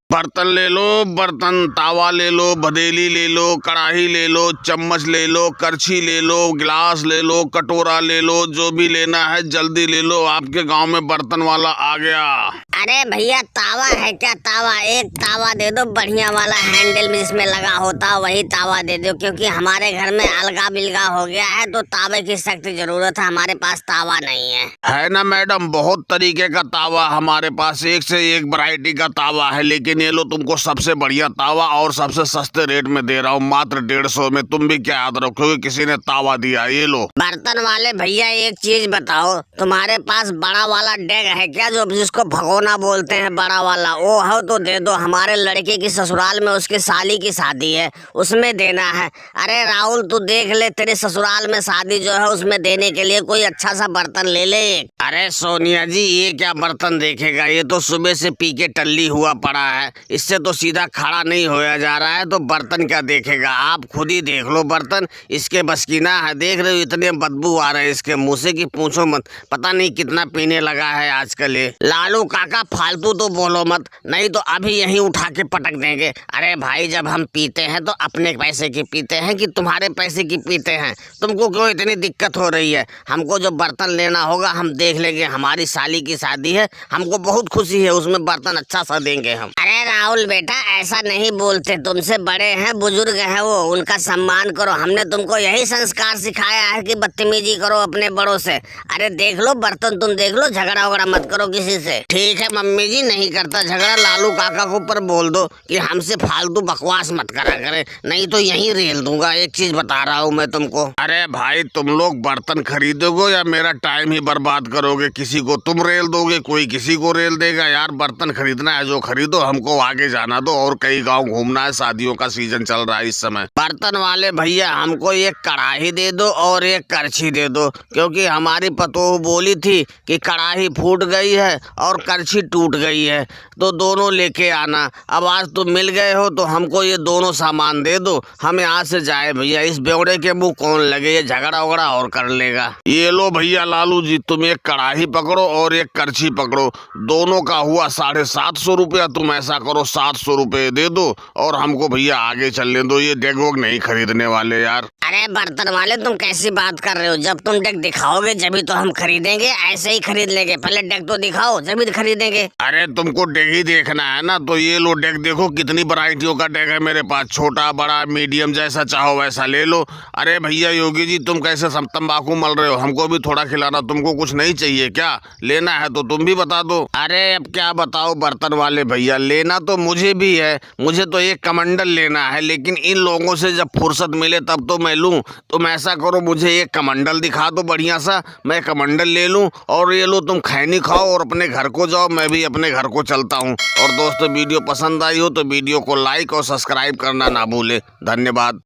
बर्तन ले लो, बर्तन, तावा ले लो, भदेली ले लो, कढ़ाई ले लो, चम्मच ले लो, करछी ले लो, गिलास ले लो, कटोरा ले लो, जो भी लेना है जल्दी ले लो, आपके गांव में बर्तन वाला आ गया। अरे भैया तावा है क्या? तावा एक तावा दे दो, बढ़िया वाला हैंडल भी जिसमें लगा होता वही तावा दे दो, क्योंकि हमारे घर में अलगा बिलगा हो गया है तो तावे की सख्त जरूरत है। हमारे पास तावा नहीं है ना मैडम, बहुत तरीके का तावा हमारे पास, एक से एक वैरायटी का तावा है, लेकिन ये लो तुमको सबसे बढ़िया तावा और सबसे सस्ते रेट में दे रहा हूँ, मात्र 150 में। तुम भी क्या याद रखोगे, किसी ने तावा दिया, ये लो। बर्तन वाले भैया एक चीज बताओ, तुम्हारे पास बड़ा वाला डेग है क्या, जो जिसको भगोना बोलते हैं, बड़ा वाला वो हो तो दे दो। हमारे लड़के की ससुराल में उसकी साली की शादी है, उसमें देना है। अरे राहुल तू देख ले, तेरे ससुराल में शादी जो है उसमें देने के लिए कोई अच्छा सा बर्तन ले ले। अरे सोनिया जी, ये क्या बर्तन देखेगा, ये तो सुबह से पी के टल्ली हुआ पड़ा है, इससे तो सीधा खड़ा नहीं होया जा रहा है, तो बर्तन क्या देखेगा। आप खुद ही देख लो बर्तन, इसके बस की ना है। देख रहे हो इतने बदबू आ रहे हैं इसके मुंह से कि पूछो मत, पता नहीं कितना पीने लगा है आजकल ये। लालू काका फालतू तो बोलो मत, नहीं तो अभी यहीं उठा के पटक देंगे। अरे भाई, जब हम पीते हैं तो अपने पैसे की पीते हैं कि तुम्हारे पैसे की पीते हैं? तुमको क्यों इतनी दिक्कत हो रही है? हमको जो बर्तन लेना होगा हम देख लेंगे, हमारी साली की शादी है, हमको बहुत खुशी है, उसमें बर्तन अच्छा सा देंगे हम। अरे राहुल बेटा, ऐसा नहीं बोलते, तुमसे बड़े हैं, बुजुर्ग हैं वो, उनका सम्मान करो। हमने तुमको यही संस्कार सिखाया है कि बदतमीजी करो अपने बड़ों से। अरे देख लो बर्तन, तुम देख लो, झगड़ा वगड़ा मत करो किसी से। ठीक है मम्मी जी, नहीं करता झगड़ा। लालू काका को ऊपर बोल दो कि हमसे फालतू बकवास मत करा करे, नहीं तो यहीं रेल दूंगा। एक चीज बता रहा हूँ मैं तुमको। अरे भाई, तुम लोग बर्तन खरीदोगे या मेरा टाइम ही बर्बाद करोगे? किसी को तुम रेल दोगे, कोई किसी को रेल देगा। यार बर्तन खरीदना है जो खरीदो, हमको आगे जाना दो और कई गांव घूमना है, शादियों का सीजन चल रहा है इस समय। बर्तन वाले भैया, हमको एक कढ़ाई दे दो और एक करछी दे दो, क्योंकि हमारी पतोह बोली थी कि कढ़ाई फूट गई है और करछी टूट गई है, तो दोनों लेके आना। अब आज तुम मिल गए हो तो हमको ये दोनों सामान दे दो, हम यहाँ से जाए भैया। इस बेवड़े के मुंह कौन लगे, ये झगड़ा वगड़ा और कर लेगा। ये लो भैया लालू जी, तुम एक कढ़ाई पकड़ो और एक करछी पकड़ो, दोनों का हुआ 750 रुपया। तुम ऐसा करो 700 रुपये दे दो और हमको भैया आगे चलने दो, ये डेग वोग नहीं खरीदने वाले यार। अरे बर्तन वाले, तुम कैसी बात कर रहे हो? जब तुम डेग दिखाओगे जभी तो हम खरीदेंगे, ऐसे ही खरीद लेंगे। पहले डेग तो दिखाओ जभी तो खरीदेंगे। अरे तुमको डेग ही देखना है ना, तो ये लो डेग देखो, कितनी वैरायटियों का डेग है मेरे पास, छोटा बड़ा मीडियम, जैसा चाहो वैसा ले लो। अरे भैया योगी जी, तुम कैसे तंबाकू मल रहे हो, हमको भी थोड़ा खिलाना। तुमको कुछ नहीं चाहिए क्या? लेना है तो तुम भी बता दो। अरे अब क्या बताओ बर्तन वाले भैया, लेना तो मुझे भी है, मुझे तो एक कमंडल लेना है, लेकिन इन लोगों से जब फुर्सत मिले तब तो मैं लूं। तुम ऐसा करो, मुझे एक कमंडल दिखा दो बढ़िया सा, मैं कमंडल ले लूं, और ये लो तुम खैनी खाओ और अपने घर को जाओ, मैं भी अपने घर को चलता हूं। और दोस्तों, वीडियो पसंद आई हो तो वीडियो को लाइक और सब्सक्राइब करना ना भूले। धन्यवाद।